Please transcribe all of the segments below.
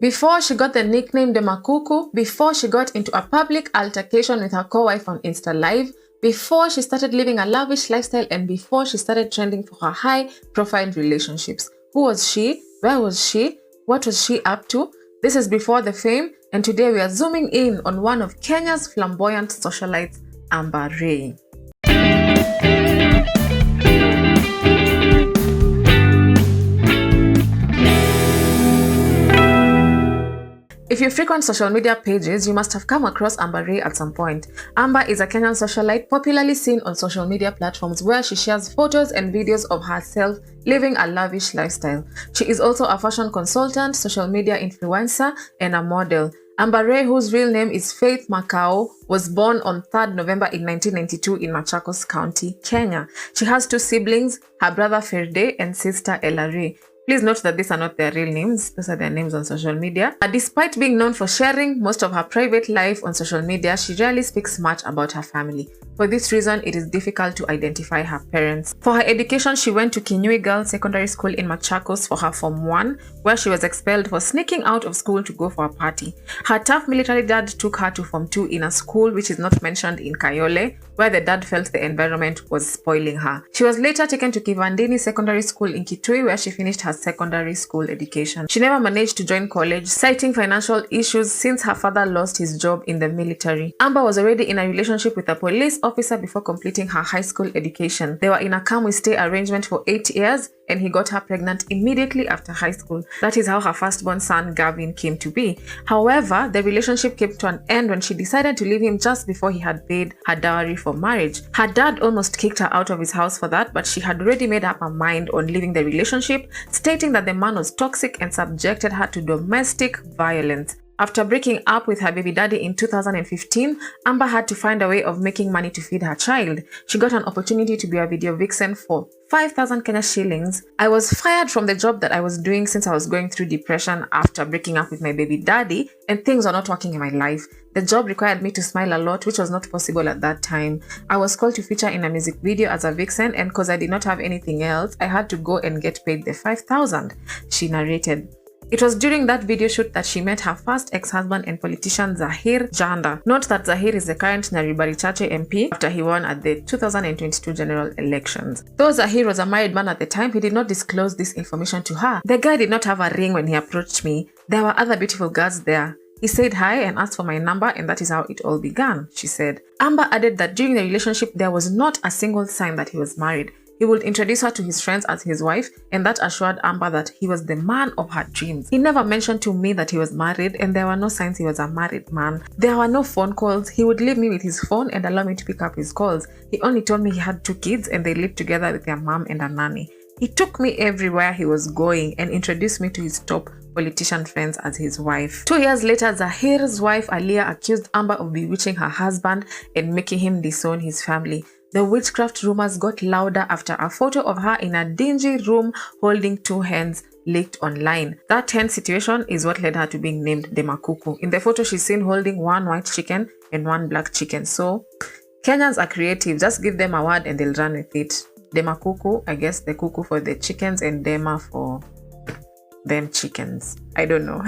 Before she got the nickname Demakuku, before she got into a public altercation with her co-wife on Insta Live, before she started living a lavish lifestyle, and before she started trending for her high-profile relationships. Who was she? Where was she? What was she up to? This is before the fame, and today we are zooming in on one of Kenya's flamboyant socialites, Amber Ray. If you frequent social media pages, you must have come across Amber Ray at some point. Amber is a Kenyan socialite popularly seen on social media platforms where she shares photos and videos of herself living a lavish lifestyle. She is also a fashion consultant, social media influencer, and a model. Amber Ray, whose real name is Faith Makao, was born on 3rd November in 1992 in Machakos County, Kenya. She has 2 siblings, her brother Ferde and sister Ella Ray. Please note that these are not their real names, those are their names on social media. But despite being known for sharing most of her private life on social media, she rarely speaks much about her family. For this reason, it is difficult to identify her parents. For her education, she went to Kinyui Girls Secondary School in Machakos for her Form 1, where she was expelled for sneaking out of school to go for a party. Her tough military dad took her to Form 2 in a school which is not mentioned in Kayole, where the dad felt the environment was spoiling her. She was later taken to Kivandini Secondary School in Kitui, where she finished her secondary school education. She never managed to join college, citing financial issues since her father lost his job in the military. Amber was already in a relationship with a police officer before completing her high school education. They were in a come-we-stay arrangement for 8 years, and he got her pregnant immediately after high school. That is how her firstborn son Gavin came to be. However, the relationship came to an end when she decided to leave him just before he had paid her dowry for marriage. Her dad almost kicked her out of his house for that, but she had already made up her mind on leaving the relationship, stating that the man was toxic and subjected her to domestic violence. After breaking up with her baby daddy in 2015, Amber had to find a way of making money to feed her child. She got an opportunity to be a video vixen for 5,000 Kenya shillings. I was fired from the job that I was doing since I was going through depression after breaking up with my baby daddy and things were not working in my life. The job required me to smile a lot, which was not possible at that time. I was called to feature in a music video as a vixen, and because I did not have anything else, I had to go and get paid the 5,000, she narrated. It was during that video shoot that she met her first ex-husband and politician Zahir Janda. Note that Zahir is the current Nyaribari Chache MP after he won at the 2022 general elections. Though Zahir was a married man at the time, he did not disclose this information to her. The guy did not have a ring when he approached me. There were other beautiful girls there. He said hi and asked for my number, and that is how it all began, she said. Amber added that during the relationship, there was not a single sign that he was married. He would introduce her to his friends as his wife, and that assured Amber that he was the man of her dreams. He never mentioned to me that he was married, and there were no signs he was a married man. There were no phone calls. He would leave me with his phone and allow me to pick up his calls. He only told me he had 2 kids and they lived together with their mom and a nanny. He took me everywhere he was going and introduced me to his top politician friends as his wife. 2 years later, Zahir's wife Aliyah accused Amber of bewitching her husband and making him disown his family. The witchcraft rumors got louder after a photo of her in a dingy room holding 2 hens leaked online. That hen situation is what led her to being named Demakuku. In the photo, she's seen holding 1 white chicken and 1 black chicken. So, Kenyans are creative. Just give them a word and they'll run with it. Demakuku, I guess the kuku for the chickens and Dema for them chickens. I don't know.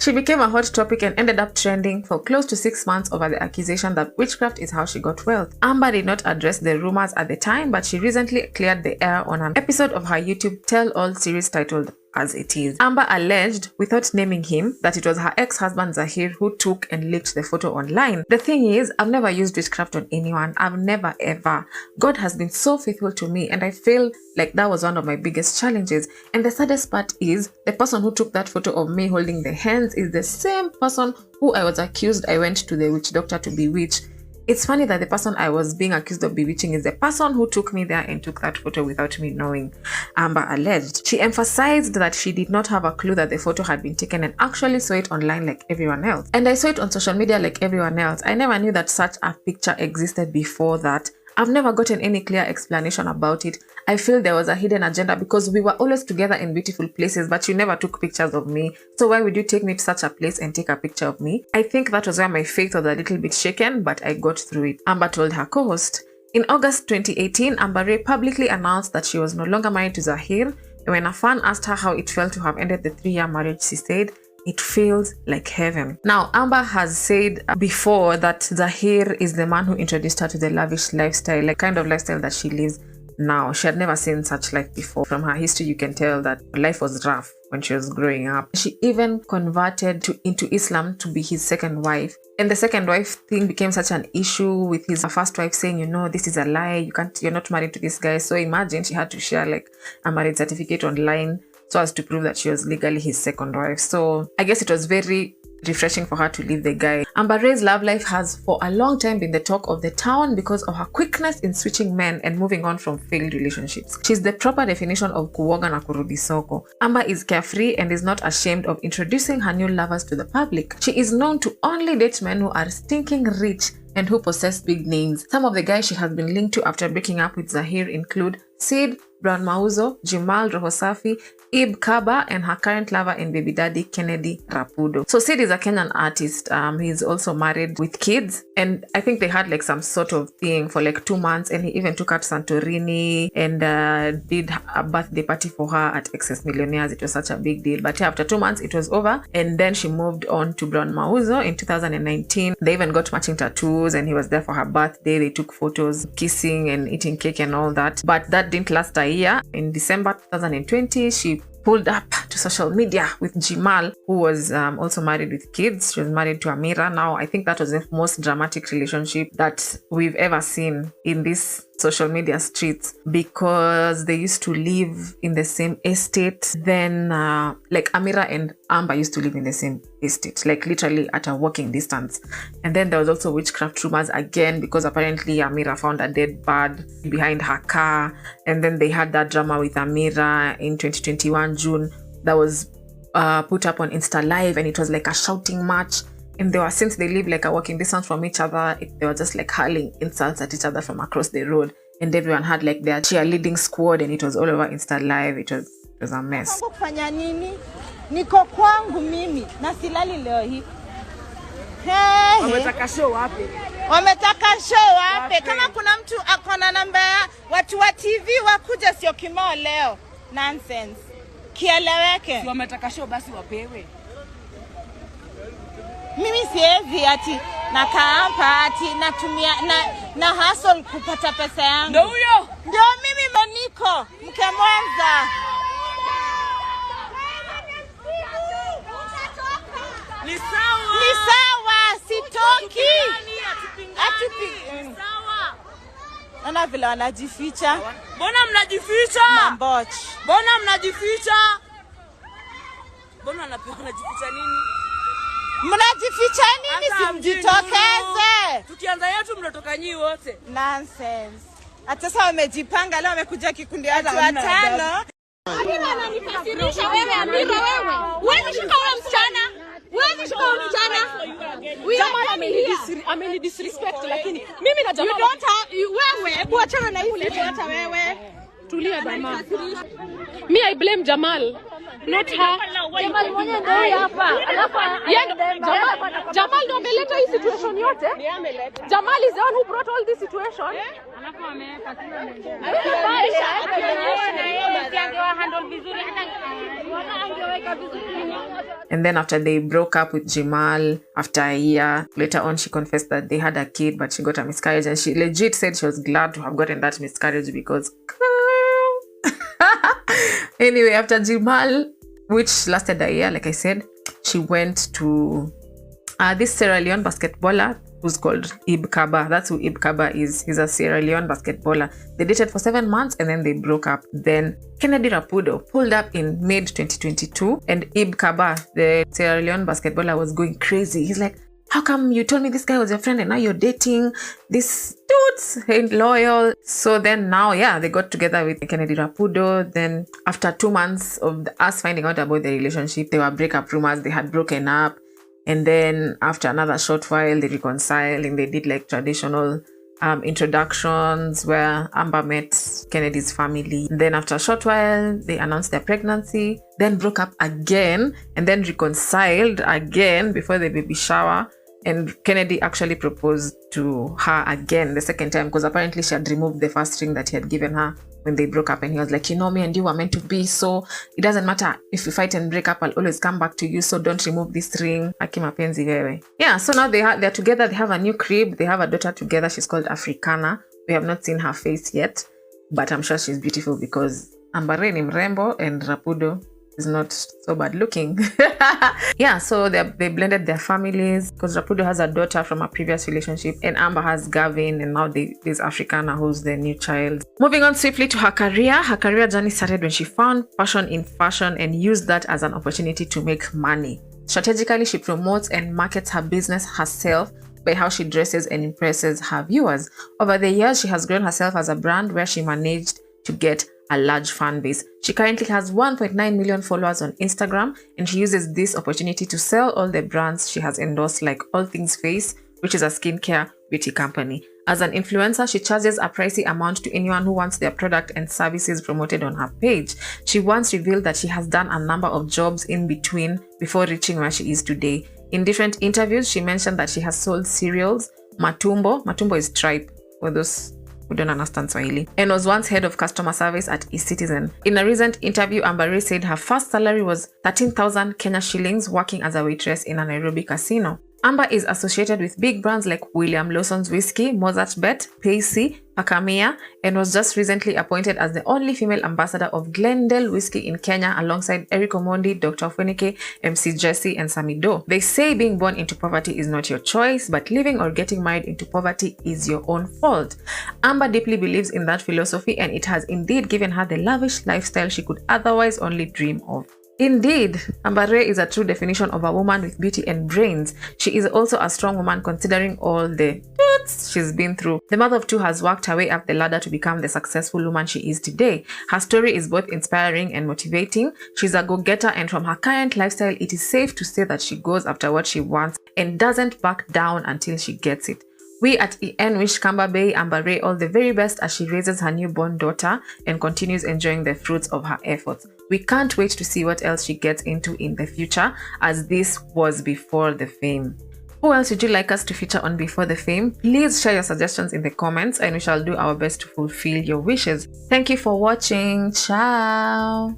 She became a hot topic and ended up trending for close to 6 months over the accusation that witchcraft is how she got wealth. Amber did not address the rumors at the time, but she recently cleared the air on an episode of her YouTube Tell All series titled As It Is. Amber alleged, without naming him, that it was her ex-husband Zahir who took and leaked the photo online. The thing is, I've never used witchcraft on anyone. I've never ever. God has been so faithful to me, and I feel like that was one of my biggest challenges. And the saddest part is, the person who took that photo of me holding the hens is the same person who I was accused I went to the witch doctor to bewitch. It's funny that the person I was being accused of bewitching is the person who took me there and took that photo without me knowing, Amber alleged. She emphasized that she did not have a clue that the photo had been taken and actually saw it online like everyone else. And I saw it on social media like everyone else. I never knew that such a picture existed before that. I've never gotten any clear explanation about it. I feel there was a hidden agenda because we were always together in beautiful places, but you never took pictures of me. So why would you take me to such a place and take a picture of me? I think that was where my faith was a little bit shaken, but I got through it, Amber told her co-host. In August 2018, Amber Ray publicly announced that she was no longer married to Zahir, and when a fan asked her how it felt to have ended the 3-year marriage, she said, It feels like heaven. Now, Amber has said before that Zahir is the man who introduced her to the lavish lifestyle, like kind of lifestyle that she lives now. She had never seen such life before. From her history, you can tell that life was rough when she was growing up. She even converted into Islam to be his second wife. And the second wife thing became such an issue with his first wife saying, this is a lie. You're not married to this guy. So imagine she had to share like a marriage certificate online so as to prove that she was legally his second wife. So I guess it was very refreshing for her to leave the guy. Amber Ray's love life has for a long time been the talk of the town because of her quickness in switching men and moving on from failed relationships. She's the proper definition of kuoga na kurudi soko. Amber is carefree and is not ashamed of introducing her new lovers to the public. She is known to only date men who are stinking rich and who possess big names. Some of the guys she has been linked to after breaking up with Zahir include Sid, Brown Mauzo, Jimal Rohosafi, Ib Kaba, and her current lover and baby daddy Kennedy Rapudo. So Sid is a Kenyan artist. He's also married with kids, and I think they had like some sort of thing for like 2 months, and he even took her to Santorini and did a birthday party for her at Excess Millionaires. It was such a big deal. But yeah, after 2 months it was over, and then she moved on to Brown Mauzo in 2019. They even got matching tattoos, and he was there for her birthday. They took photos kissing and eating cake and all that, but that didn't last a year. In December 2020, she pulled up to social media with Jimal, who was also married with kids. She was married to Amira. Now, I think that was the most dramatic relationship that we've ever seen in this social media streets, because they used to live in the same estate. Then like Amira and Amber used to live in the same estate, like literally at a walking distance. And then there was also witchcraft rumors again, because apparently Amira found a dead bird behind her car. And then they had that drama with Amira in 2021 June that was put up on Insta Live, and it was like a shouting match. And they were, since they live like a walking distance from each other, they were just like hurling insults at each other from across the road. And everyone had like their cheerleading squad, and it was all over Insta Live. It was a mess. Niko kwangu mimi na silali leo hii. Wametaka show wapi? Kama kuna mtu akona namba ya watu wa TV wakuja, sio kimao leo. Nonsense. Kieleweke. Si wametaka show basi wapewe. Mimi siwezi ati nakaampa ati natumia na hustle kupata pesa yangu. Ndio huyo. Ndio mimi maniko mke mwanza. Ni sawa, sitoki. Atupigani. Sawa. Naona vile wanajificha. Mbona mnajificha? Mamboch. Mbona mnajificha? Mbona wanajificha nini? Mnajificha nini? Simjitokeze. Tukianza yetu mnatoka nyinyi wote. Nonsense. Hata sasa wamejipanga leo, wamekuja kikundi watu watano. Amira ananifasirisha wewe, Amira wewe. Wewe shika huyo msichana. Wewe shika huyo msichana. Ameni disrespect, lakini mimi na jamaa. You don't have wewe, kuachana na hivi hata wewe. Tulia jamaa. Me I blame Jamal, not her. Jamal mwenyewe ndio hapa. Alafu Jamal ndio ameleta hii situation yote. Jamal is the one who brought all this situation. Alafu ameweka kila mwingine. And then after they broke up with Jimal, after a year, later on she confessed that they had a kid, but she got a miscarriage, and she legit said she was glad to have gotten that miscarriage because anyway, after Jimal, which lasted a year, like I said, she went to this Sierra Leone basketballer who's called Ib Kaba. That's who Ib Kaba is. He's a Sierra Leone basketballer. They dated for 7 months and then they broke up. Then Kennedy Rapudo pulled up in mid-2022, and Ib Kaba, the Sierra Leone basketballer, was going crazy. He's like, how come you told me this guy was your friend and now you're dating? These dudes ain't loyal. So then now, yeah, they got together with Kennedy Rapudo. Then after 2 months of us finding out about the relationship, there were breakup rumors. They had broken up. And then after another short while, they reconciled and they did like traditional introductions where Amber met Kennedy's family. And then after a short while, they announced their pregnancy, then broke up again, and then reconciled again before the baby shower. And Kennedy actually proposed to her again the second time, because apparently she had removed the first ring that he had given her when they broke up, and he was like, me and you were meant to be, so it doesn't matter if we fight and break up, I'll always come back to you, so don't remove this ring. Mapenzi wewe. Yeah, so now they're together, they have a new crib, they have a daughter together. She's called Africana. We have not seen her face yet, but I'm sure she's beautiful because Ambare ni mrembo and Rapudo is not so bad looking. Yeah, so they blended their families, because Rapudo has a daughter from a previous relationship and Amber has Gavin, and now there's Africana, who's the new child. Moving on swiftly to her career journey started when she found passion in fashion and used that as an opportunity to make money. Strategically, she promotes and markets her business herself by how she dresses and impresses her viewers. Over the years, she has grown herself as a brand where she managed to get a large fan base. She currently has 1.9 million followers on Instagram, and she uses this opportunity to sell all the brands she has endorsed, like All Things Face, which is a skincare beauty company. As an influencer, she charges a pricey amount to anyone who wants their product and services promoted on her page. She once revealed that she has done a number of jobs in between before reaching where she is today. In different interviews, she mentioned that she has sold cereals, Matumbo is tripe for those who don't understand Swahili, and was once head of customer service at eCitizen. In a recent interview, Ambare said her first salary was 13,000 Kenya shillings working as a waitress in a Nairobi casino. Amber is associated with big brands like William Lawson's Whiskey, Mozart Bet, Pacey, Pakamia, and was just recently appointed as the only female ambassador of Glendale Whiskey in Kenya alongside Eric Omondi, Dr. Fenike, MC Jesse, and Samido. They say being born into poverty is not your choice, but living or getting married into poverty is your own fault. Amber deeply believes in that philosophy, and it has indeed given her the lavish lifestyle she could otherwise only dream of. Indeed, Ambare is a true definition of a woman with beauty and brains. She is also a strong woman considering all the she's been through. The mother of two has worked her way up the ladder to become the successful woman she is today. Her story is both inspiring and motivating. She's a go-getter, and from her current lifestyle, it is safe to say that she goes after what she wants and doesn't back down until she gets it. We at EN wish Kamba Bay Ambare all the very best as she raises her newborn daughter and continues enjoying the fruits of her efforts. We can't wait to see what else she gets into in the future, as this was before the fame. Who else would you like us to feature on Before the Fame? Please share your suggestions in the comments and we shall do our best to fulfill your wishes. Thank you for watching. Ciao!